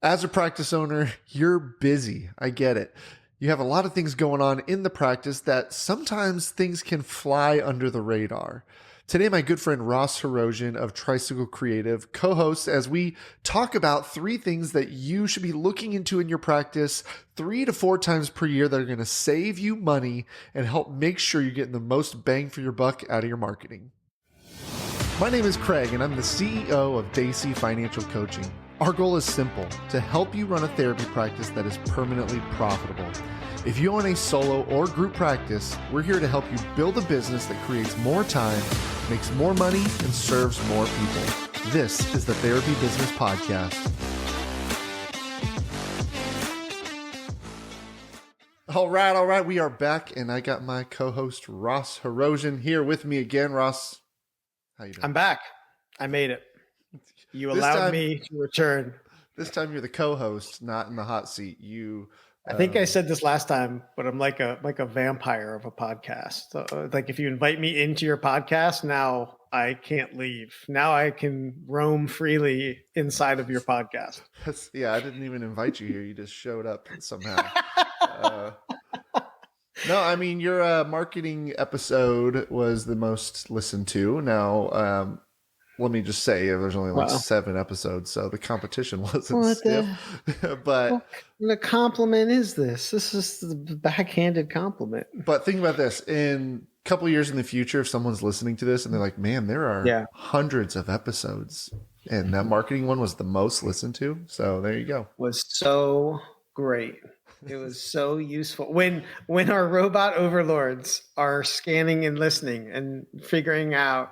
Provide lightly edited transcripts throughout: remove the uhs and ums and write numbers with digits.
As a practice owner, you're busy. I get it. You have a lot of things going on in the practice that sometimes things can fly under the radar. Today, my good friend Ross Herosian of Tricycle Creative co-hosts as we talk about 3 things that you should be looking into in your practice 3 to 4 times per year that are going to save you money and help make sure you're getting the most bang for your buck out of your marketing. My name is Craig, and I'm the CEO of Daisy Financial Coaching. Our goal is simple, to help you run a therapy practice that is permanently profitable. If you own a solo or group practice, we're here to help you build a business that creates more time, makes more money, and serves more people. This is the Therapy Business Podcast. All right. We are back, and I got my co-host Ross Herosian here with me again. Ross, how you doing? I'm back. I made it. You allowed me to return. This time you're the co-host, not in the hot seat. I think I said this last time, but I'm like a vampire of a podcast. So, like if you invite me into your podcast, now I can't leave. Now I can roam freely inside of your podcast. I didn't even invite you here. You just showed up somehow. No, I mean, your marketing episode was the most listened to. Now, let me just say, there's only like 7 episodes, so the competition wasn't stiff. But the compliment is this. This is the backhanded compliment. But think about this. In a couple of years in the future, if someone's listening to this and they're like, man, there are hundreds of episodes, and that marketing one was the most listened to. So there you go. Was so great. It was so useful. When our robot overlords are scanning and listening and figuring out,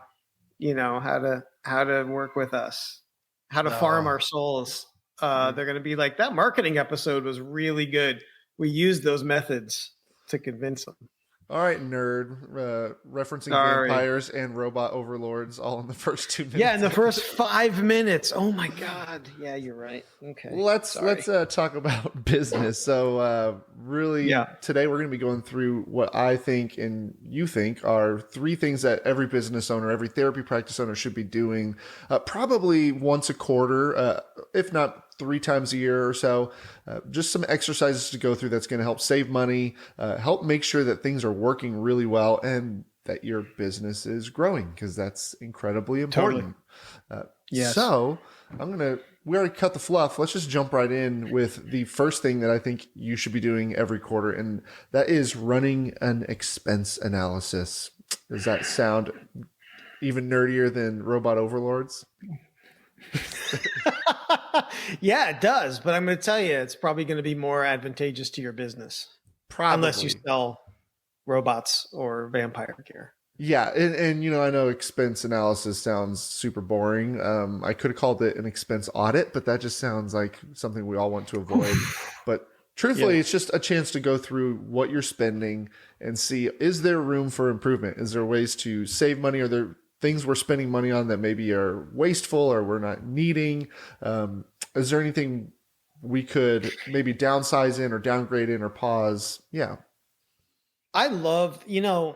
how to work with us, how to farm our souls. They're going to be like, that marketing episode was really good. We used those methods to convince them. All right, nerd, referencing vampires and robot overlords all in the first 2 minutes. Yeah, in the first 5 minutes. Oh my God. Yeah, you're right. Okay. Let's talk about business. So today we're going to be going through what I think and you think are 3 things that every business owner, every therapy practice owner should be doing probably once a quarter, if not 3 times a year or so. Just some exercises to go through that's going to help save money, help make sure that things are working really well and that your business is growing, because that's incredibly important. Totally. Yes. So we already cut the fluff. Let's just jump right in with the first thing that I think you should be doing every quarter, and that is running an expense analysis. Does that sound even nerdier than robot overlords? Yeah, it does. But I'm going to tell you, it's probably going to be more advantageous to your business. Probably. Unless you sell robots or vampire gear. Yeah. And I know expense analysis sounds super boring. I could have called it an expense audit, but that just sounds like something we all want to avoid. But truthfully, It's just a chance to go through what you're spending and see, is there room for improvement? Is there ways to save money? Are there things we're spending money on that maybe are wasteful or we're not needing? Is there anything we could maybe downsize in or downgrade in or pause? Yeah. I love, I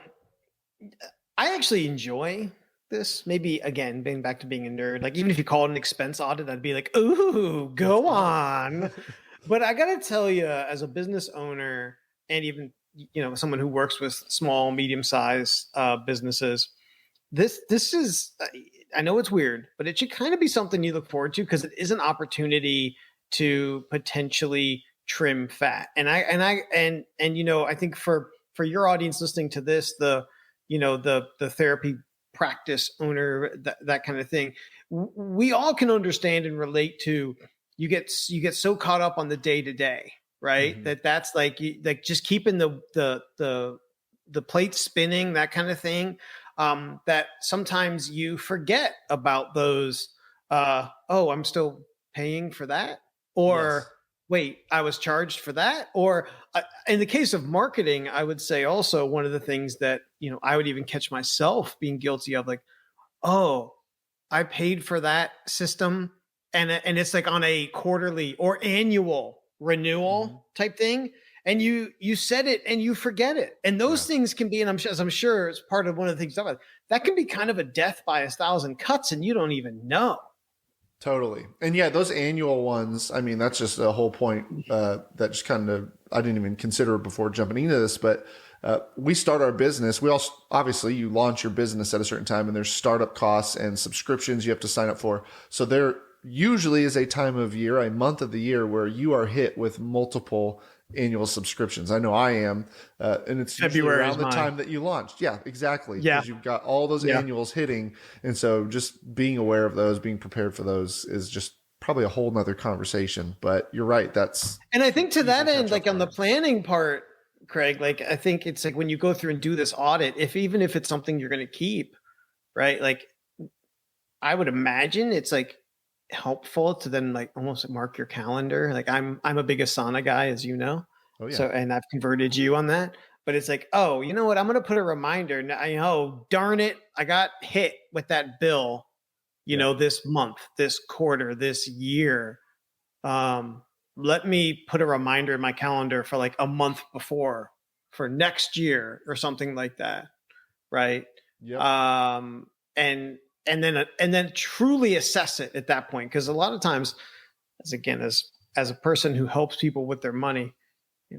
actually enjoy this. Maybe, again, being back to being a nerd, like even if you call it an expense audit, I'd be like, ooh, go on. But I got to tell you, as a business owner and even, someone who works with small, medium-sized businesses, this is, I know it's weird, but it should kind of be something you look forward to, because it is an opportunity to potentially trim fat. And I think for your audience listening to this, the therapy practice owner, that kind of thing, we all can understand and relate to. You get so caught up on the day to day, right? Mm-hmm. That's like just keeping the plate spinning, that kind of thing. That sometimes you forget about those, I'm still paying for that, or wait, I was charged for that. Or in the case of marketing, I would say also one of the things that, I would even catch myself being guilty of, like, oh, I paid for that system, and it's like on a quarterly or annual renewal type thing. And you said it and you forget it. And those things can be, and I'm sure it's part of one of the things that can be kind of a death by 1,000 cuts, and you don't even know. Totally. And yeah, those annual ones, I mean, that's just a whole point that just kind of, I didn't even consider before jumping into this, but we start our business. We all, obviously, you launch your business at a certain time and there's startup costs and subscriptions you have to sign up for. So there usually is a time of year, a month of the year where you are hit with multiple annual subscriptions. I know I am. And it's usually February is around the mine. time that you launched. Yeah, exactly. Yeah. Because you've got all those Yeah. annuals hitting. And so just being aware of those, being prepared for those is just probably a whole nother conversation. But you're right. That's And I think to easily that end, catch off like on the guard. planning part, Craig, like I think it's like when you go through and do this audit, if even if it's something you're going to keep, right? Like I would imagine it's like helpful to then like almost mark your calendar. Like I'm a big Asana guy, as you know. Oh, yeah. So and I've converted you on that. But it's like, oh, you know what? I'm gonna put a reminder. Now, I know, darn it, I got hit with that bill, Yeah. this month, this quarter, this year. Um, Let me put a reminder in my calendar for like a month before for next year or something like that. Right. Yep. Um, and then truly assess it at that point. Cause a lot of times, as a person who helps people with their money,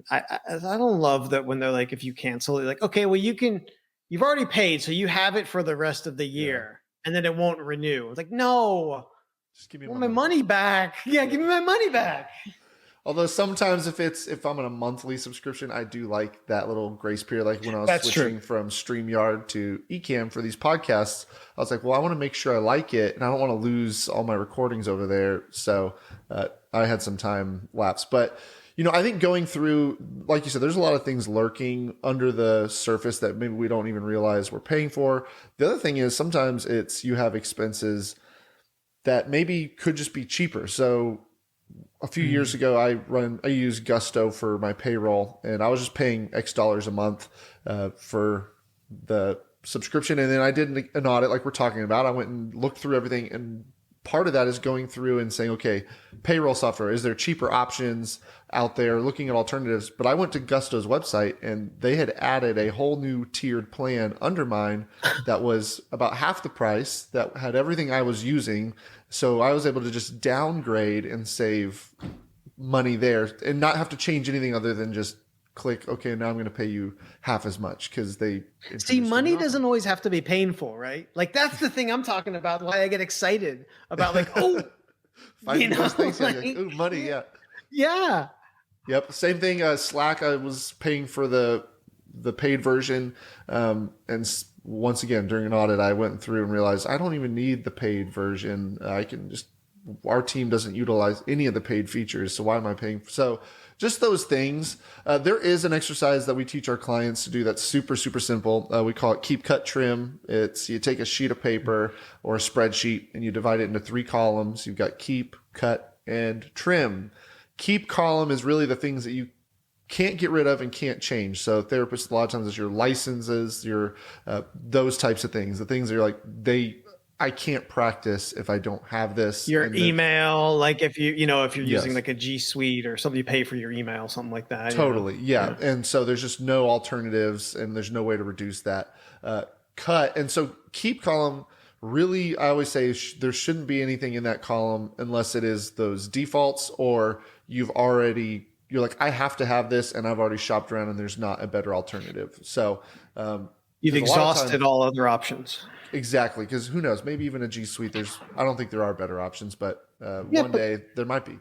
I don't love that when they're like, if you cancel it, like, okay, well you've already paid. So you have it for the rest of the Yeah. year and then it won't renew. It's like, no, Just give me I my want my money money back. back. Yeah. Give me my money back. Although sometimes if I'm on a monthly subscription, I do like that little grace period. Like when I was That's true. switching from StreamYard to Ecamm for these podcasts, I was like, well, I want to make sure I like it, and I don't want to lose all my recordings over there. So I had some time lapse, but I think going through, like you said, there's a lot of things lurking under the surface that maybe we don't even realize we're paying for. The other thing is sometimes you have expenses that maybe could just be cheaper. So a few years ago, I use Gusto for my payroll, and I was just paying X dollars a month for the subscription. And then I did an audit, like we're talking about. I went and looked through everything, and part of that is going through and saying, okay, payroll software, is there cheaper options out there? Looking at alternatives. But I went to Gusto's website, and they had added a whole new tiered plan under mine that was about half the price, that had everything I was using. So I was able to just downgrade and save money there and not have to change anything other than just click, okay, now I'm going to pay you half as much because they See, introduced a money new offer. doesn't always have to be painful, right? Like that's the thing I'm talking about. Why I get excited about like, oh, Finding those things, yeah, like, ooh, money, yeah. yeah. Yep. Same thing. Slack, I was paying for the paid version. Once again, during an audit, I went through and realized I don't even need the paid version. I can just, our team doesn't utilize any of the paid features. So why am I paying? So just those things. There is an exercise that we teach our clients to do that's super, super simple. We call it keep, cut, trim. It's you take a sheet of paper or a spreadsheet and you divide it into 3 columns. You've got keep, cut, and trim. Keep column is really the things that you can't get rid of and can't change. So therapists, a lot of times, it's your licenses, your those types of things. The things that you're like, I can't practice if I don't have this. Your And email, like if if you're using Yes. like a G Suite or something, you pay for your email, something like that. Totally, yeah. And so there's just no alternatives, and there's no way to reduce that. Cut, and so keep column. Really, I always say there shouldn't be anything in that column unless it is those defaults or you're like, I have to have this, and I've already shopped around, and there's not a better alternative. So You've 'cause a lot of exhausted times- all other options. exactly, because who knows? Maybe even a G Suite. I don't think there are better options, but Yeah, one but- day there might be,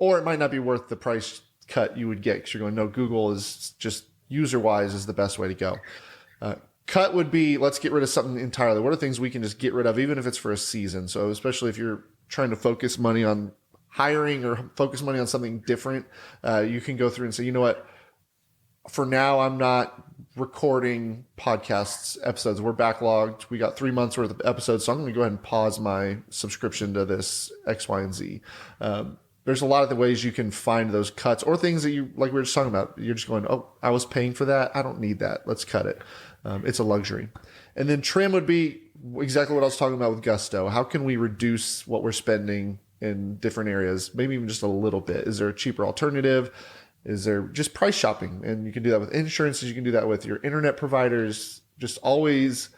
or it might not be worth the price cut you would get because you're going, no, Google is just user wise is the best way to go. Cut would be, let's get rid of something entirely. What are things we can just get rid of, even if it's for a season? So especially if you're trying to focus money on hiring or focus money on something different, you can go through and say, you know what? For now, I'm not recording podcasts episodes. We're backlogged. We got 3 months worth of episodes. So I'm going to go ahead and pause my subscription to this X, Y, and Z. There's a lot of the ways you can find those cuts or things that you, like we were just talking about, you're just going, oh, I was paying for that. I don't need that. Let's cut it. It's a luxury. And then trim would be exactly what I was talking about with Gusto. How can we reduce what we're spending in different areas? Maybe even just a little bit. Is there a cheaper alternative? Is there just price shopping? And you can do that with insurances. You can do that with your internet providers. Just always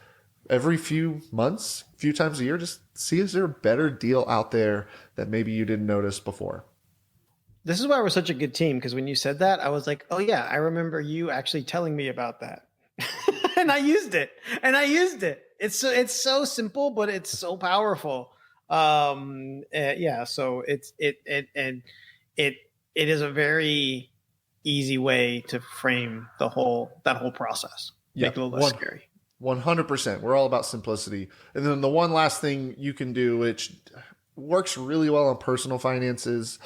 every few months, few times a year, just see is there a better deal out there that maybe you didn't notice before. This is why we're such a good team, because when you said that, I was like, oh yeah, I remember you actually telling me about that. And I used it. It's so simple, but it's so powerful. Yeah, so it it is a very easy way to frame that whole process. Yeah, Make it a little less scary. 100%. We're all about simplicity. And then the one last thing you can do, which works really well on personal finances,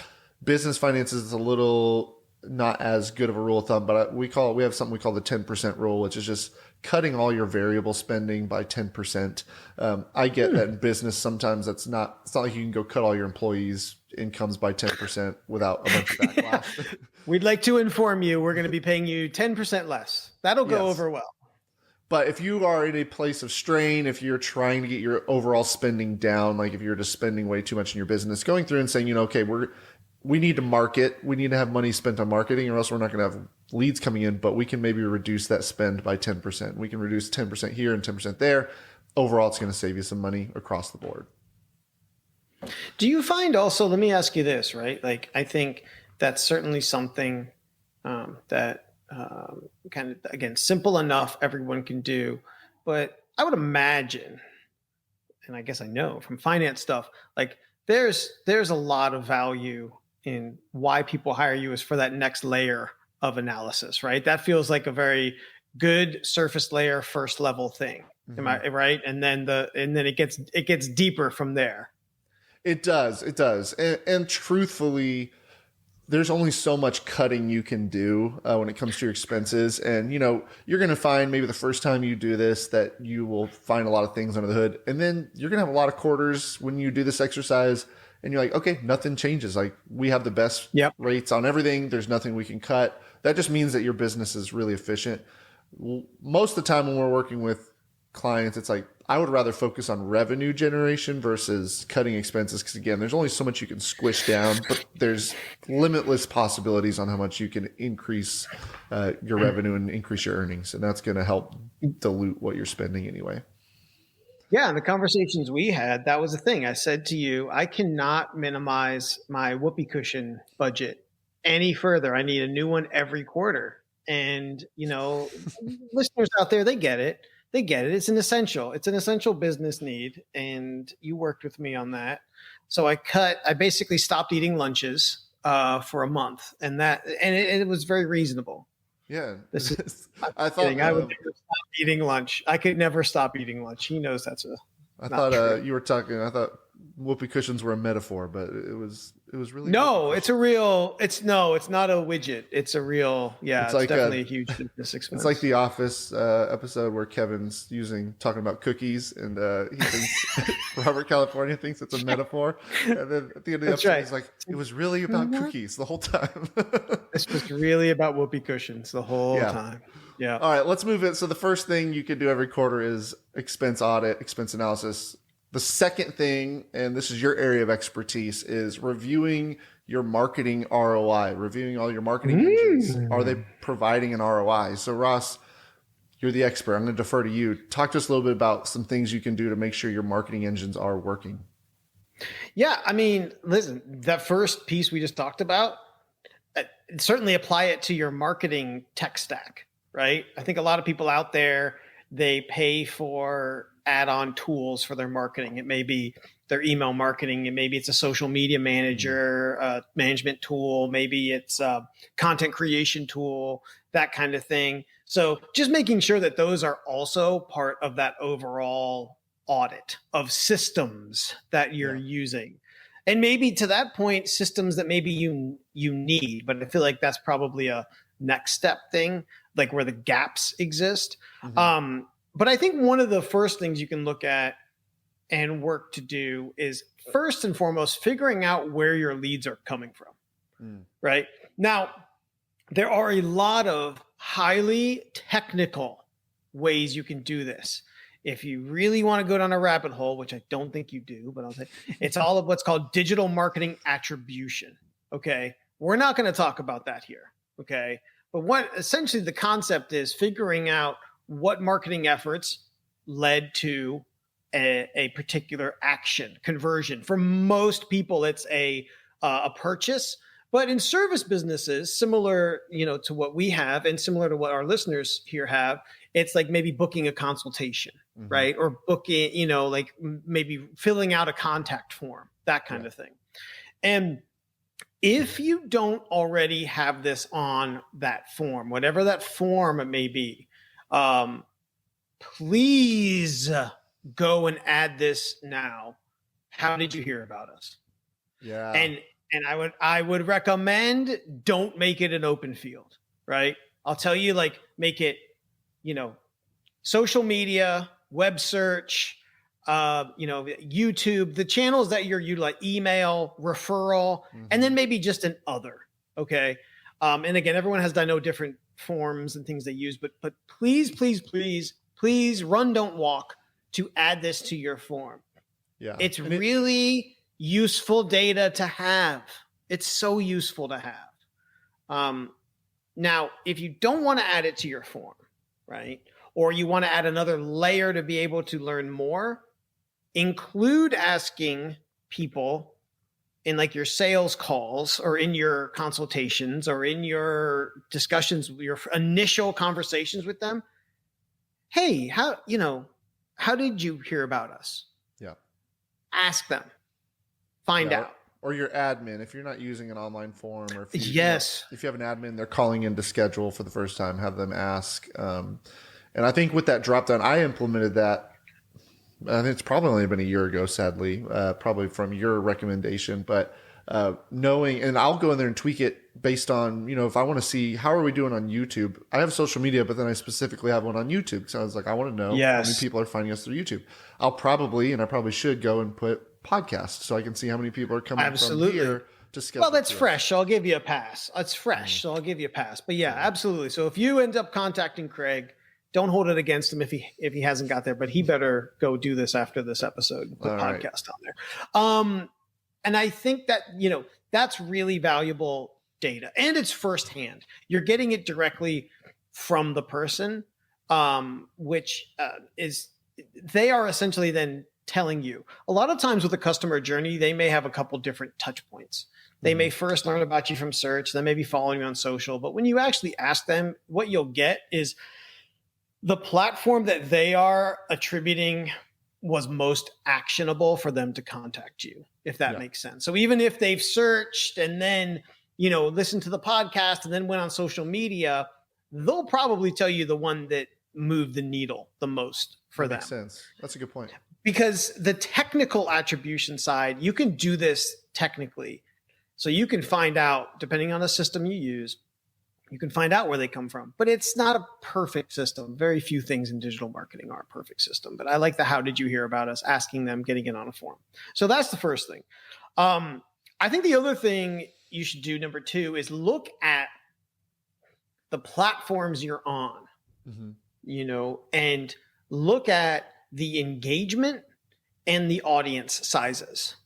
business finances is a little not as good of a rule of thumb, but we have something we call the 10% rule, which is just cutting all your variable spending by 10%. I get that in business, sometimes it's not like you can go cut all your employees' incomes by 10% without a bunch of backlash. We'd like to inform you, we're going to be paying you 10% less. That'll go Yes. over well. But if you are in a place of strain, if you're trying to get your overall spending down, like if you're just spending way too much in your business, going through and saying, okay, we need to market, we need to have money spent on marketing, or else we're not going to have leads coming in, but we can maybe reduce that spend by 10%. We can reduce 10% here and 10% there. Overall, it's going to save you some money across the board. Do you find also, let me ask you this, right? Like, I think that's certainly something that kind of, again, simple enough, everyone can do. But I would imagine, and I guess I know from finance stuff, like there's a lot of value in why people hire you is for that next layer of analysis, right? That feels like a very good surface layer, first level thing. Mm-hmm. Am I right? And then it gets deeper from there. It does. And truthfully, there's only so much cutting you can do when it comes to your expenses. And, you're going to find maybe the first time you do this that you will find a lot of things under the hood. And then you're going to have a lot of quarters when you do this exercise and you're like, okay, nothing changes. Like we have the best rates on everything. There's nothing we can cut. That just means that your business is really efficient. Most of the time when we're working with clients, it's like, I would rather focus on revenue generation versus cutting expenses. Because again, there's only so much you can squish down, but there's limitless possibilities on how much you can increase your revenue and increase your earnings. And that's going to help dilute what you're spending anyway. Yeah. And the conversations we had, that was the thing. I said to you, I cannot minimize my whoopee cushion budget any further. I need a new one every quarter. And, listeners out there, they get it. It's an essential business need. And you worked with me on that. So I basically stopped eating lunches for a month, and it was very reasonable. Yeah. I thought I would never stop eating lunch. I could never stop eating lunch. He knows that's I thought you were talking, I thought whoopee cushions were a metaphor, but it was really no. It's not a widget. It's a real it's like definitely a huge business expense. It's like the Office episode where Kevin's talking about cookies, and he thinks Robert California thinks it's a metaphor, and then at the end of the episode he's like, it was really about cookies the whole time. This was really about whoopee cushions the whole time. Yeah. All right, let's move it. So the first thing you could do every quarter is expense audit, expense analysis. The second thing, and this is your area of expertise, is reviewing your marketing ROI, reviewing all your marketing engines. Are they providing an ROI? So Ross, you're the expert. I'm going to defer to you. Talk to us a little bit about some things you can do to make sure your marketing engines are working. Yeah, I mean, listen, that first piece we just talked about, certainly apply it to your marketing tech stack, right? I think a lot of people out there, they pay for add-on tools for their marketing. It may be their email marketing. Maybe it's a social media manager, management tool. Maybe it's a content creation tool, that kind of thing. So just making sure that those are also part of that overall audit of systems that you're using. And maybe to that point, systems that maybe you need, but I feel like that's probably a next step thing, like where the gaps exist. Mm-hmm. But I think one of the first things you can look at and work to do is first and foremost, figuring out where your leads are coming from, right? Now, there are a lot of highly technical ways you can do this. If you really want to go down a rabbit hole, which I don't think you do, but I'll say it's all of what's called digital marketing attribution. Okay. We're not going to talk about that here. Okay. But what essentially the concept is figuring out what marketing efforts led to a particular action conversion. For most people, it's a purchase. But in service businesses, similar, to what we have and similar to what our listeners here have, it's like maybe booking a consultation, right? Or booking, like maybe filling out a contact form, that kind of thing. And if you don't already have this on that form, whatever that form it may be, please go and add this now. How did you hear about us? Yeah. And I would recommend don't make it an open field, right? I'll tell you, like, make it, social media, web search, YouTube, the channels that you're utilizing, email, referral, and then maybe just an other. Okay. And again, everyone has, I know, different forms and things they use, but please run, don't walk to add this to your form. Yeah. It's really useful data to have. It's so useful to have. Now, if you don't want to add it to your form, right? Or you want to add another layer to be able to learn more, include asking people in like your sales calls or in your consultations or in your discussions, your initial conversations with them. Hey, how did you hear about us? Yeah. Ask them. Find out. Or your admin, if you're not using an online form, or if you, if you have an admin, they're calling in to schedule for the first time, have them ask. And I think with that drop down, I implemented that. I think it's probably only been a year ago, sadly, probably from your recommendation, but knowing, and I'll go in there and tweak it based on, if I want to see how are we doing on YouTube. I have social media, but then I specifically have one on YouTube because I was like, I want to know how many people are finding us through YouTube. I'll probably, and I probably should go and put podcasts so I can see how many people are coming from here to schedule. Well, that's fresh. So I'll give you a pass. It's fresh. So I'll give you a pass. But yeah, absolutely. So if you end up contacting Craig, don't hold it against him if he hasn't got there, but he better go do this after this episode, put podcast on there. And I think that, that's really valuable data, and it's firsthand. You're getting it directly from the person, which is, they are essentially then telling you. A lot of times with a customer journey, they may have a couple different touch points. They may first learn about you from search, then maybe following you on social. But when you actually ask them, what you'll get is the platform that they are attributing was most actionable for them to contact you, if that makes sense. So even if they've searched and then, listened to the podcast and then went on social media, they'll probably tell you the one that moved the needle the most for them. Makes sense. That's a good point. Because the technical attribution side, you can do this technically. So you can find out, depending on the system you use, you can find out where they come from, but it's not a perfect system. Very few things in digital marketing are a perfect system, but I like the how did you hear about us, asking them, getting it on a form. So that's the first thing. I think the other thing you should do, number 2, is look at the platforms you're on, and look at the engagement and the audience sizes,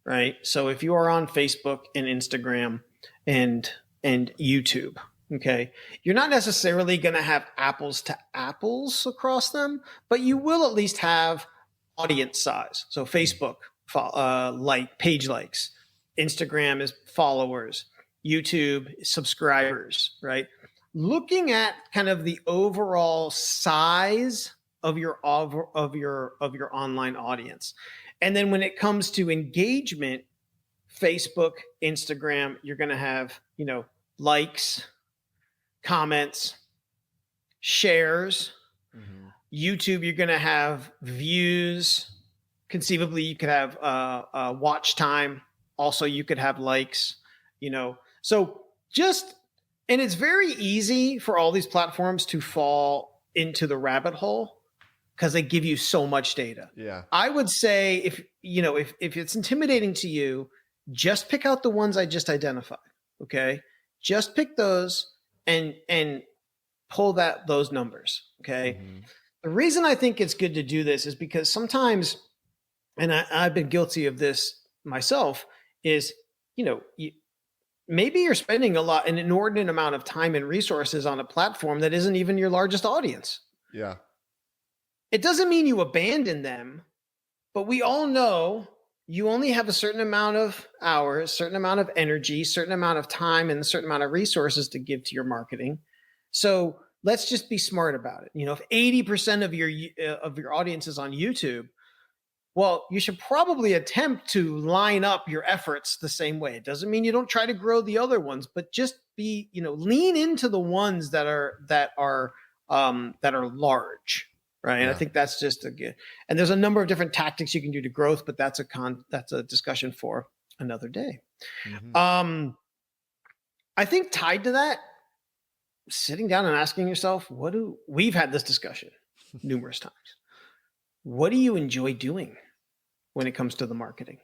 right? So if you are on Facebook and Instagram and YouTube, okay, you're not necessarily going to have apples to apples across them, but you will at least have audience size. So Facebook, page likes, Instagram is followers, YouTube subscribers, right? Looking at kind of the overall size of your online audience. And then when it comes to engagement, Facebook, Instagram, you're going to have, likes, comments, shares. YouTube, you're going to have views. Conceivably, you could have watch time. Also, you could have likes, So and it's very easy for all these platforms to fall into the rabbit hole because they give you so much data. Yeah. I would say if it's intimidating to you, just pick out the ones I just identified. Okay. Just pick those and pull those numbers. Okay. The reason I think it's good to do this is because sometimes, and I've been guilty of this myself, is, maybe you're spending an inordinate amount of time and resources on a platform that isn't even your largest audience. Yeah. It doesn't mean you abandon them, but we all know you only have a certain amount of hours, certain amount of energy, certain amount of time, and a certain amount of resources to give to your marketing. So let's just be smart about it. If 80% of your audience is on YouTube, well, you should probably attempt to line up your efforts the same way. It doesn't mean you don't try to grow the other ones, but just lean into the ones that are large, right? I Yeah. think that's just a good. And there's a number of different tactics you can do to growth, but that's a discussion for another day. Hmm. Um, I think tied to that, sitting down and asking yourself, we've had this discussion numerous times. What do you enjoy doing when it comes to the marketing,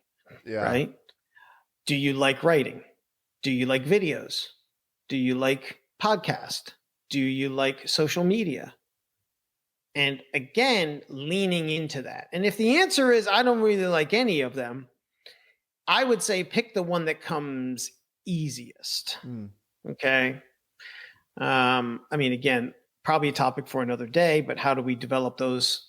Yeah. right? Do you like writing? Do you like videos? Do you like podcast? Do you like social media? And again, leaning into that. And if the answer is, I don't really like any of them, I would say pick the one that comes easiest. Mm. Okay. Again, probably a topic for another day, but how do we develop those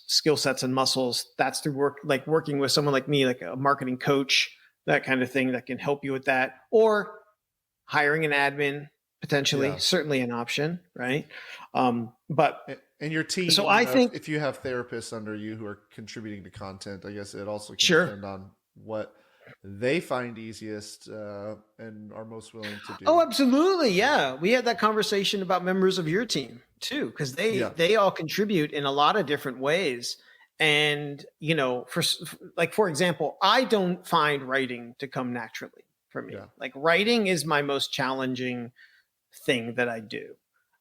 skill sets and muscles? That's through working with someone like me, like a marketing coach, that kind of thing that can help you with that, or hiring an admin, potentially, Yeah. certainly an option, right? But And your team, so I think, if you have therapists under you who are contributing to content, I guess it also can sure. depend on what they find easiest and are most willing to Oh, do. absolutely. Yeah. We had that conversation about members of your team too, because they Yeah. they all contribute in a lot of different ways. And, for example, I don't find writing to come naturally for me. Yeah. Like writing is my most challenging thing that I do.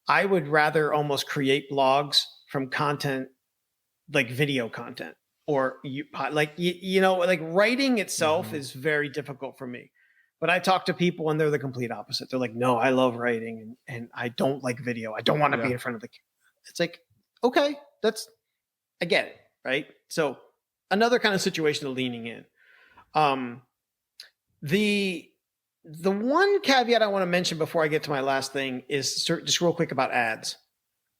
I would rather almost create blogs from content like video content, or like writing itself Hmm. is very difficult for me. But I talk to people and they're the complete opposite. They're like, no, I love writing and I don't like video. I don't want to be Yeah. in front of the camera. It's like, okay, I get it, right? So another kind of situation of leaning in. Um, the the one caveat I want to mention before I get to my last thing is just real quick about ads,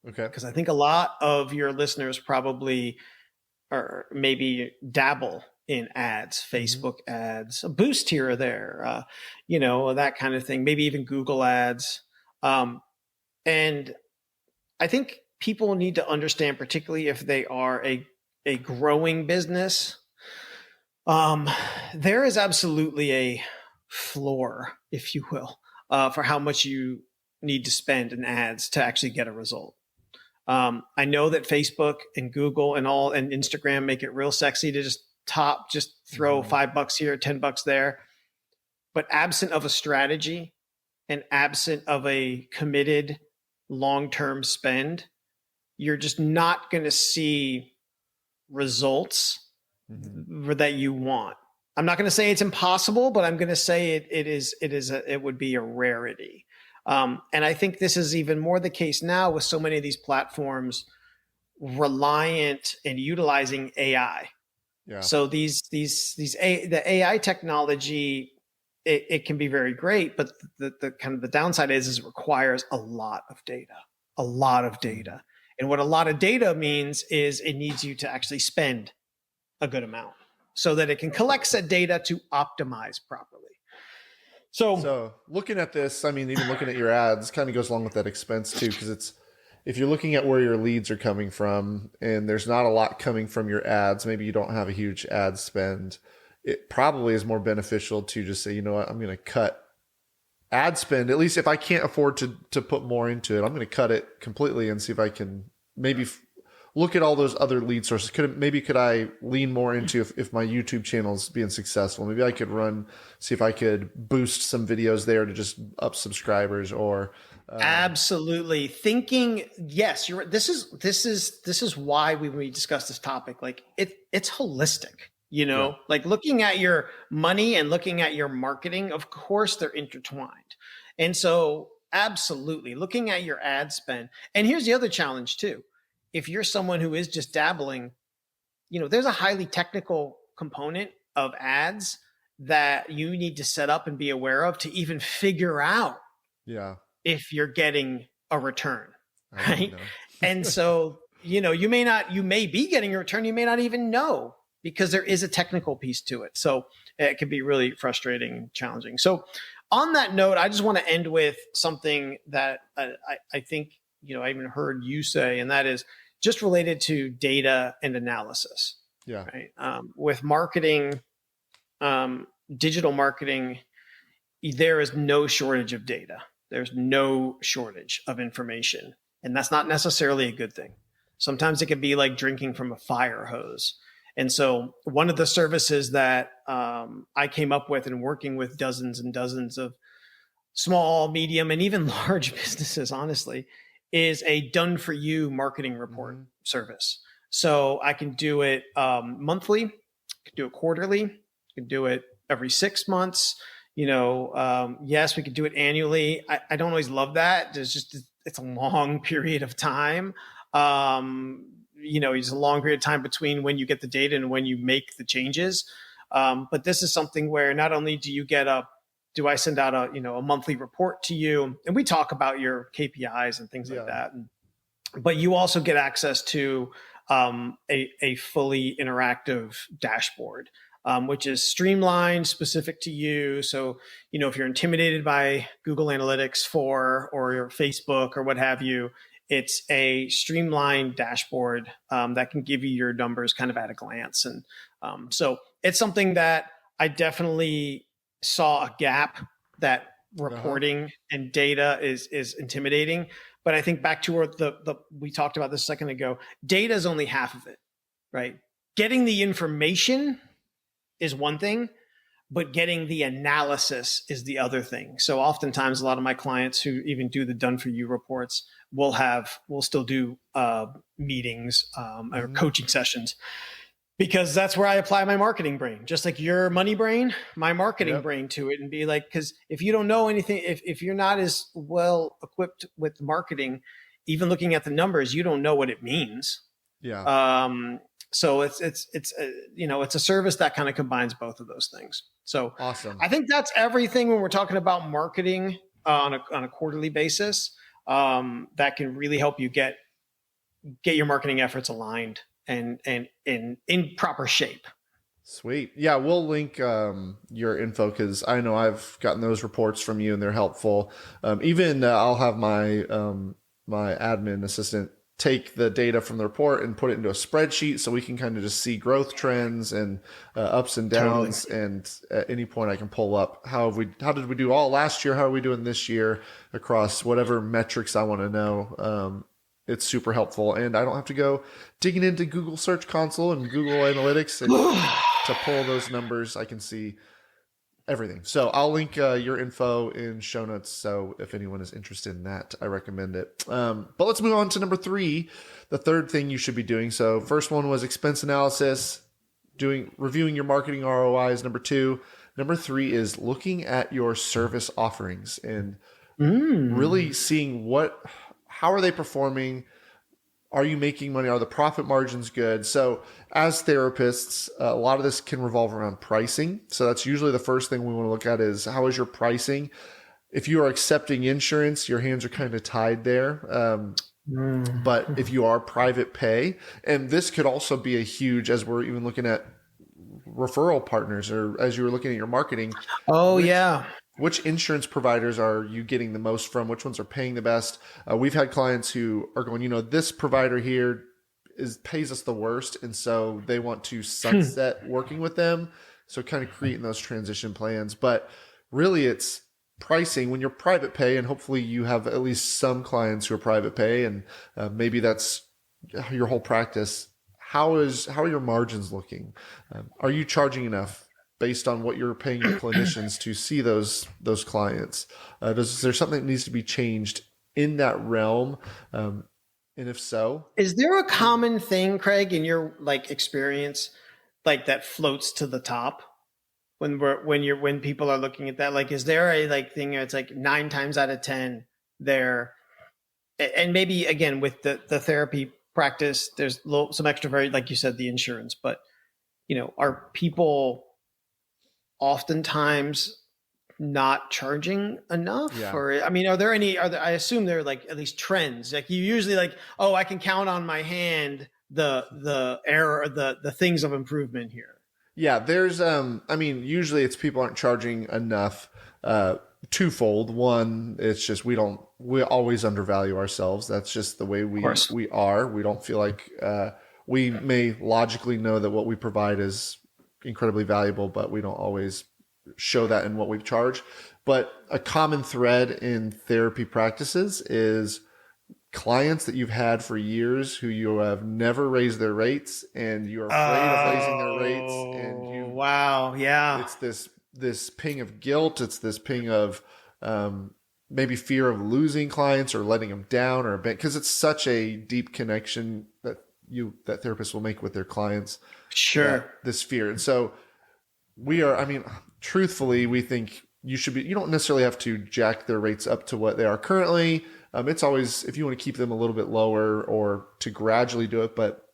Okay. because I think a lot of your listeners probably or maybe dabble in ads, Hmm. Facebook ads, a boost here or there, that kind of thing, maybe even Google ads. And I think people need to understand, particularly if they are a growing business, um, there is absolutely a floor, if you will, for how much you need to spend in ads to actually get a result. I know that Facebook and Google and Instagram make it real sexy to just throw Hmm. $5 here, $10 there. But absent of a strategy and absent of a committed long-term spend, you're just not going to see results Hmm. that you want. I'm not going to say it's impossible, but I'm going to say it would be a rarity. And I think this is even more the case now with so many of these platforms reliant and utilizing AI. Yeah. So the AI technology, it can be very great, but the kind of the downside is it requires a lot of data, a lot of Hmm. data. And what a lot of data means is it needs you to actually spend a good amount so that it can collect said data to optimize properly. So So looking at this, I mean, even looking at your ads kind of goes along with that expense too, because if you're looking at where your leads are coming from and there's not a lot coming from your ads, maybe you don't have a huge ad spend, it probably is more beneficial to just say, you know what, I'm going to cut ad spend. At least if I can't afford to put more into it, I'm going to cut it completely and see if I can maybe look at all those other lead sources. Could I lean more into if my YouTube channel is being successful? Maybe I could see if I could boost some videos there to just up subscribers or. absolutely thinking, yes, you're. This is why we discuss this topic. Like it's holistic. Yeah. Like looking at your money and looking at your marketing. Of course, they're intertwined, and so absolutely looking at your ad spend. And here's the other challenge too: if you're someone who is just dabbling, there's a highly technical component of ads that you need to set up and be aware of to even figure out Yeah. if you're getting a return, I wouldn't right? know. And so you may be getting a return, you may not even know, because there is a technical piece to it. So it can be really frustrating and challenging. So on that note, I just want to end with something that I think, I even heard you say, and that is just related to data and analysis, Yeah. right? With marketing, digital marketing, there is no shortage of data. There's no shortage of information. And that's not necessarily a good thing. Sometimes it can be like drinking from a fire hose. And so one of the services that I came up with in working with dozens and dozens of small, medium, and even large businesses, honestly, is a done for you marketing report service. So I can do it monthly, I can do it quarterly, I can do it every 6 months. Yes, we could do it annually. I don't always love that. It's a long period of time. It's a long period of time between when you get the data and when you make the changes. But this is something where not only do I send out a monthly report to you, and we talk about your KPIs and things like that, but you also get access to a fully interactive dashboard, which is streamlined, specific to you. So, if you're intimidated by Google Analytics or your Facebook or what have you, it's a streamlined dashboard that can give you your numbers kind of at a glance. And so it's something that I definitely saw a gap, that reporting and data is intimidating. But I think back to what we talked about this a second ago, data is only half of it, right? Getting the information is one thing, but getting the analysis is the other thing. So oftentimes a lot of my clients who even do the done for you reports will still do meetings or coaching sessions, because that's where I apply my marketing brain, just like your money brain, my marketing brain to it, and be like, because if you don't know anything, if you're not as well equipped with marketing, even looking at the numbers, you don't know what it means. So it's a service that kind of combines both of those things. So awesome. I think that's everything when we're talking about marketing on a quarterly basis. That can really help you get your marketing efforts aligned and in proper shape. Sweet. Yeah, we'll link your info, because I know I've gotten those reports from you and they're helpful. Even I'll have my my admin assistant take the data from the report and put it into a spreadsheet, so we can kind of just see growth trends and ups and downs. Totally. And at any point I can pull up how did we do all last year? How are we doing this year across whatever metrics I want to know? It's super helpful, and I don't have to go digging into Google Search Console and Google Analytics and to pull those numbers. I can see everything. So I'll link your info in show notes. So if anyone is interested in that, I recommend it. But let's move on to number 3, the third thing you should be doing. So first one was expense analysis, reviewing your marketing ROI is number 2. Number 3 is looking at your service offerings and really seeing how are they performing? Are you making money? Are the profit margins good? So as therapists, a lot of this can revolve around pricing. So that's usually the first thing we want to look at is, how is your pricing? If you are accepting insurance, your hands are kind of tied there. But if you are private pay, and this could also be a huge, as we're even looking at referral partners, or as you were looking at your marketing. Which insurance providers are you getting the most from? Which ones are paying the best? We've had clients who are going, this provider here pays us the worst, and so they want to sunset working with them. So kind of creating those transition plans. But really it's pricing when you're private pay, and hopefully you have at least some clients who are private pay, and maybe that's your whole practice. How are your margins looking? Are you charging enough based on what you're paying your clinicians to see those clients? Is there something that needs to be changed in that realm? And if so, is there a common thing, Craig, in your experience, that floats to the top when people are looking at that? Is there a thing that's 9 times out of 10 there? And maybe again with the therapy practice, there's some extra like you said, the insurance, but are people oftentimes not charging enough? Yeah. Or I mean, I assume there are like at least trends. Like you usually like, oh, I can count on my hand the error, the things of improvement here. Yeah, there's I mean, usually it's people aren't charging enough. Twofold. One, it's just we always undervalue ourselves. That's just the way Of course. we are. We don't feel like we may logically know that what we provide is incredibly valuable, but we don't always show that in what we charge. But a common thread in therapy practices is clients that you've had for years who you have never raised their rates, and you're afraid of raising their rates, and Oh, wow. Yeah. it's this ping of guilt. It's this ping of maybe fear of losing clients or letting them down, or because it's such a deep connection that therapists will make with their clients. Sure. This fear. And so I mean, truthfully, we think you don't necessarily have to jack their rates up to what they are currently. It's always, if you want to keep them a little bit lower or to gradually do it, but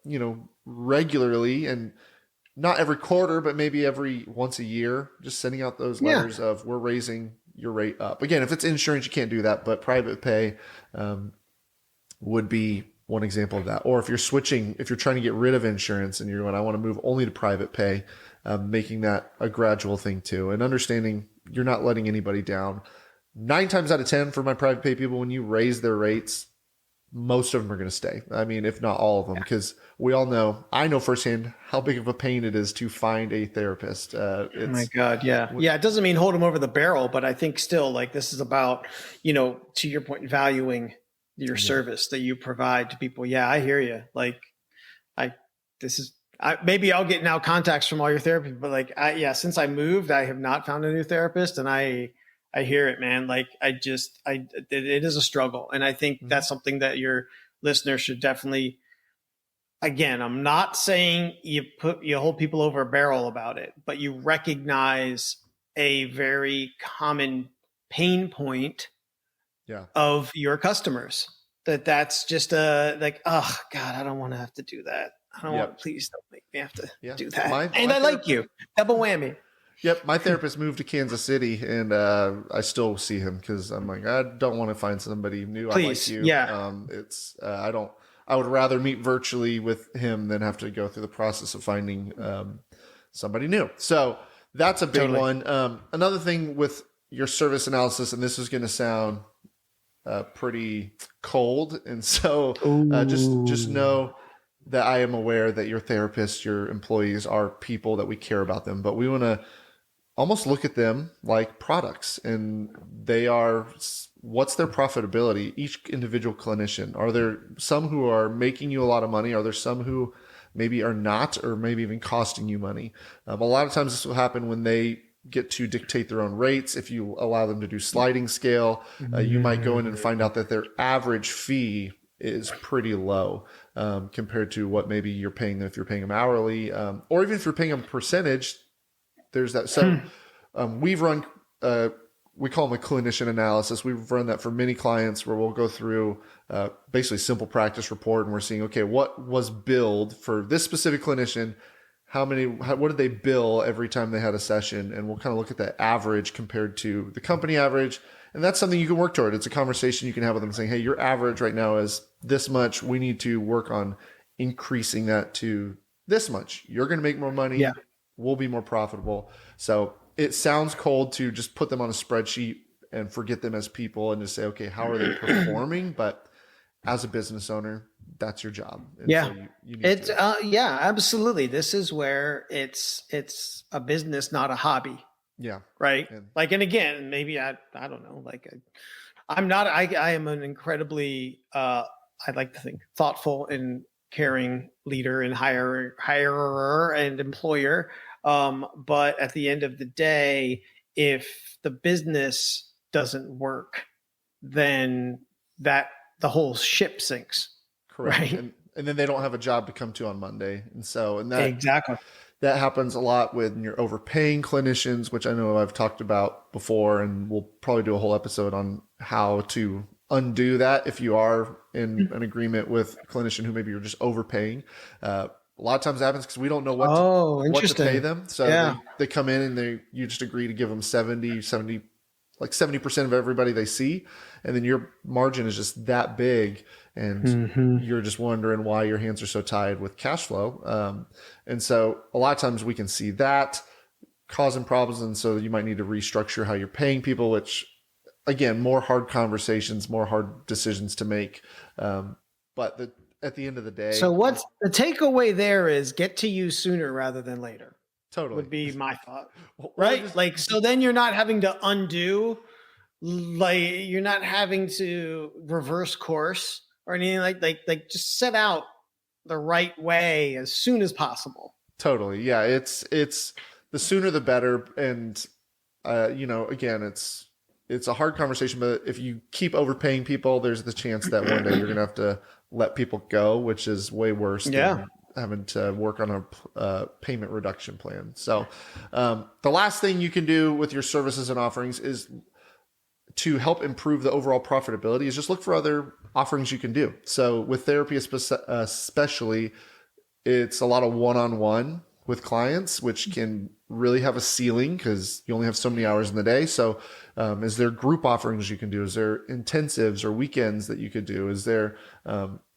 regularly, and not every quarter, but maybe every once a year, just sending out those letters of, we're raising your rate up. Again, if it's insurance, you can't do that, but private pay would be one example of that. Or if you're trying to get rid of insurance and you're going, I want to move only to private pay, making that a gradual thing too, and understanding you're not letting anybody down. 9 times out of 10 for my private pay people, when you raise their rates, most of them are going to stay. I mean, if not all of them, because I know firsthand how big of a pain it is to find a therapist. Oh my God. Yeah. Yeah. It doesn't mean hold them over the barrel, but I think still, like, this is about, to your point, valuing your service that you provide to people. Yeah, I hear you. Like, maybe I'll get now contacts from all your therapy, but since I moved, I have not found a new therapist, and I hear it, man. Like it is a struggle. And I think that's something that your listeners should definitely, again, I'm not saying you hold people over a barrel about it, but you recognize a very common pain point of your customers. That's just oh God, I don't want to have to do that. I don't want, please don't make me have to do that. I like you. Double whammy. Yep, my therapist moved to Kansas City, and I still see him because I'm like, I don't want to find somebody new. Please, I like you. I would rather meet virtually with him than have to go through the process of finding somebody new. So that's a big one. Another thing with your service analysis, and this is going to sound pretty cold, and so just know that I am aware that your therapists, your employees are people, that we care about them, but we want to almost look at them like products, and what's their profitability? Each individual clinician. Are there some who are making you a lot of money? Are there some who maybe are not, or maybe even costing you money? A lot of times this will happen when they get to dictate their own rates. If you allow them to do sliding scale, you might go in and find out that their average fee is pretty low compared to what maybe you're paying them if you're paying them hourly, or even if you're paying them percentage. There's that. So we've run, we call them a clinician analysis. We've run that for many clients where we'll go through basically simple practice report, and we're seeing, okay, what was billed for this specific clinician? What did they bill every time they had a session? And we'll kind of look at the average compared to the company average. And that's something you can work toward. It's a conversation you can have with them saying, hey, your average right now is this much. We need to work on increasing that to this much. You're going to make more money. Yeah. We'll be more profitable. So it sounds cold to just put them on a spreadsheet and forget them as people and just say, okay, how are they performing? But as a business owner, that's your job. And yeah. So you need to. Yeah, absolutely. This is where it's a business, not a hobby. Yeah. Right. And again, maybe I don't know, I am an incredibly, I'd like to think, thoughtful and caring leader and hirer and employer. But at the end of the day, if the business doesn't work, then the whole ship sinks. Correct. Right? And then they don't have a job to come to on Monday. Exactly. That happens a lot when you're overpaying clinicians, which I know I've talked about before, and we'll probably do a whole episode on how to undo that if you are in an agreement with a clinician who maybe you're just overpaying. A lot of times it happens because we don't know what to pay them. So they come in and you just agree to give them 70 like 70% of everybody they see. And then your margin is just that big. And Hmm. you're just wondering why your hands are so tied with cash flow. And so a lot of times we can see that causing problems. And so you might need to restructure how you're paying people, which again, more hard conversations, more hard decisions to make. But at the end of the So day, what's the takeaway there is get to you sooner rather than later totally. would be my thought. Or Right? just, Like, so then you're not having to undo, like you're not having to reverse course or anything like just set out the right way as soon as possible. totally. Yeah. It's the sooner the better. And, again, it's a hard conversation, but if you keep overpaying people, there's the chance that one day you're going to have to let people go, which is way worse Yeah. than having to work on a payment reduction plan. So, the last thing you can do with your services and offerings is to help improve the overall profitability is just look for other offerings you can do. So with therapy, especially, it's a lot of one-on-one with clients, which can really have a ceiling because you only have so many hours in the day. So is there group offerings you can do? Is there intensives or weekends that you could do? Is there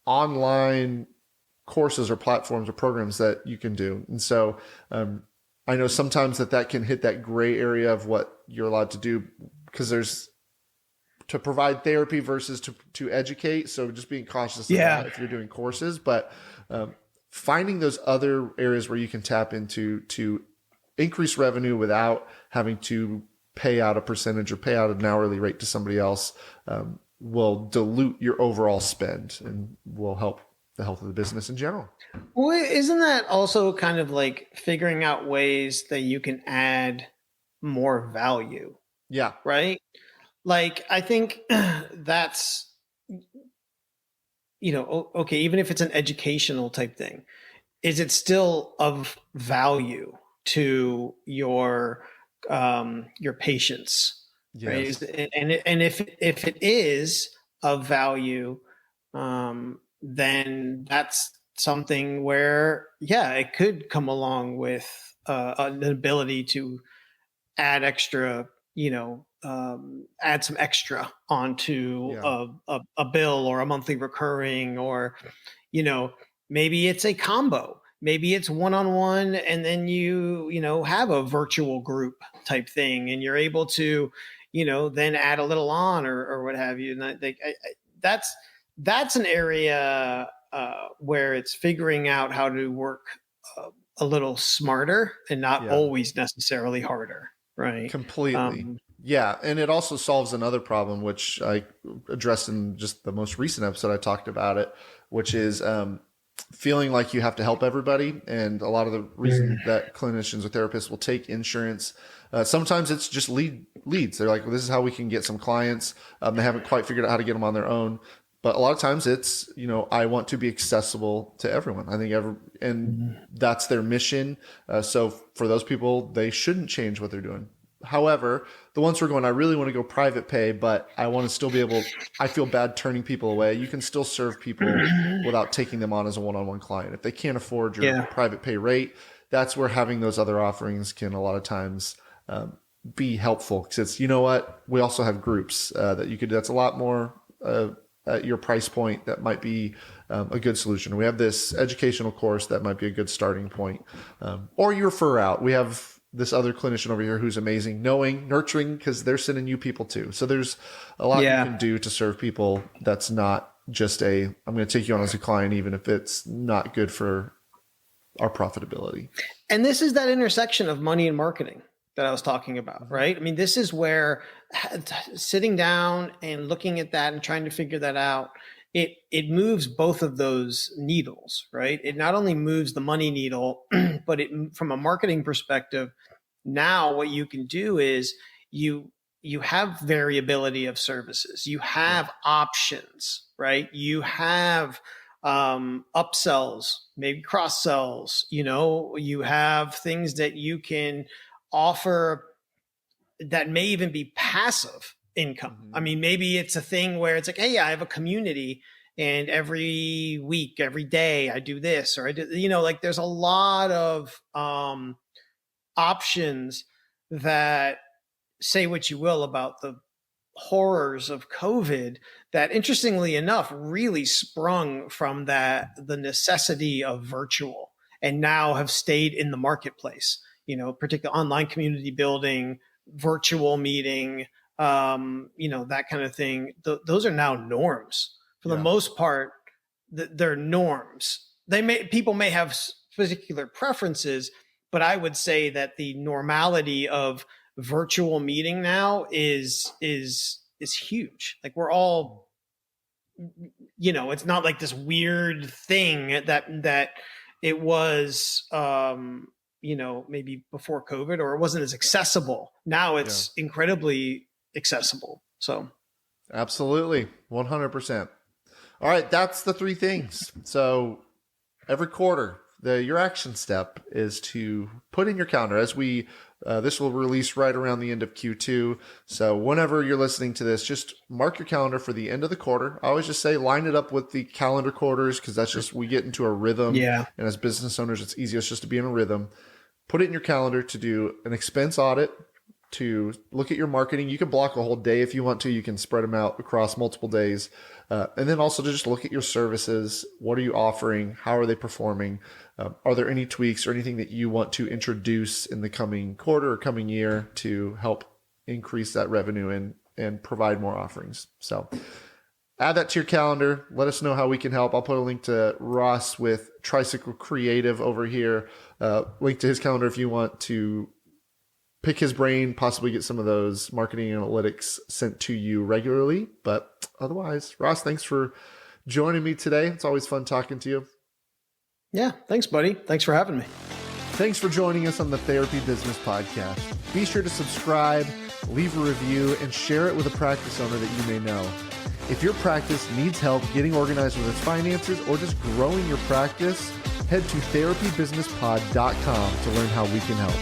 online courses or platforms or programs that you can do? And so I know sometimes that can hit that gray area of what you're allowed to do because there's to provide therapy versus to educate. So just being cautious of Yeah. that if you're doing courses, but finding those other areas where you can tap into to increase revenue without having to pay out a percentage or pay out an hourly rate to somebody else will dilute your overall spend and will help the health of the business in general. Well, isn't that also kind of like figuring out ways that you can add more value, Yeah. right? Like, I think that's, okay, even if it's an educational type thing, is it still of value to your patients, right? Yes. And if it is of value, then that's something where, yeah, it could come along with an ability to add extra, add some extra onto Yeah. a bill or a monthly recurring, or, you know, maybe it's a combo. Maybe it's one-on-one, and then have a virtual group type thing, and you're able to, then add a little on, or what have you. And that's that's an area where it's figuring out how to work a little smarter and not Yeah. always necessarily harder, right? Completely. Um, Yeah. And it also solves another problem, which I addressed in just the most recent episode. I talked about it, which is feeling like you have to help everybody. And a lot of the reason that clinicians or therapists will take insurance, sometimes it's just leads. They're like, well, this is how we can get some clients. They haven't quite figured out how to get them on their own. But a lot of times it's, I want to be accessible to everyone. I think and that's their mission. So for those people, they shouldn't change what they're doing. However, the ones who are going, I really want to go private pay, but I want to still be able, I feel bad turning people away. You can still serve people without taking them on as a one-on-one client. If they can't afford your yeah. private pay rate, that's where having those other offerings can a lot of times be helpful. Because it's, you know what, we also have groups that you could, that's a lot more at your price point that might be a good solution. We have this educational course that might be a good starting point. Or you refer out. We have this other clinician over here who's amazing, nurturing, because they're sending you people too. So there's a lot you Yeah. can do to serve people that's not just I'm going to take you on as a client, even if it's not good for our profitability. And this is that intersection of money and marketing that I was talking about, right? I mean, this is where sitting down and looking at that and trying to figure that out, it moves both of those needles, right? It not only moves the money needle, but from a marketing perspective, now what you can do is you have variability of services, you have options, right? You have upsells, maybe cross sells, you have things that you can offer that may even be passive income. I mean, maybe it's a thing where it's like, hey, I have a community, and every week, every day I do this, or I do, like there's a lot of options that say what you will about the horrors of COVID, that interestingly enough really sprung from the necessity of virtual, and now have stayed in the marketplace. Particularly online community building, virtual meeting, that kind of thing. Those are now norms for the most part. They're norms. People may have particular preferences, but I would say that the normality of virtual meeting now is huge. Like, we're all, it's not like this weird thing that it was, maybe before COVID, or it wasn't as accessible. Now it's incredibly accessible. So absolutely, 100%. All right, that's the three things. So every quarter, your action step is to put in your calendar. As this will release right around the end of Q2. So whenever you're listening to this, just mark your calendar for the end of the quarter. I always just say line it up with the calendar quarters, because that's just, we get into a rhythm. Yeah. And as business owners, it's easiest just to be in a rhythm. Put it in your calendar to do an expense audit, to look at your marketing. You can block a whole day if you want to. You can spread them out across multiple days. And then also to just look at your services. What are you offering? How are they performing? Are there any tweaks or anything that you want to introduce in the coming quarter or coming year to help increase that revenue and provide more offerings? So add that to your calendar. Let us know how we can help. I'll put a link to Ross with Tricycle Creative over here. Link to his calendar if you want to pick his brain, possibly get some of those marketing analytics sent to you regularly. But otherwise, Ross, thanks for joining me today. It's always fun talking to you. Yeah, thanks, buddy. Thanks for having me. Thanks for joining us on the Therapy Business Podcast. Be sure to subscribe, leave a review, and share it with a practice owner that you may know. If your practice needs help getting organized with its finances or just growing your practice, head to therapybusinesspod.com to learn how we can help.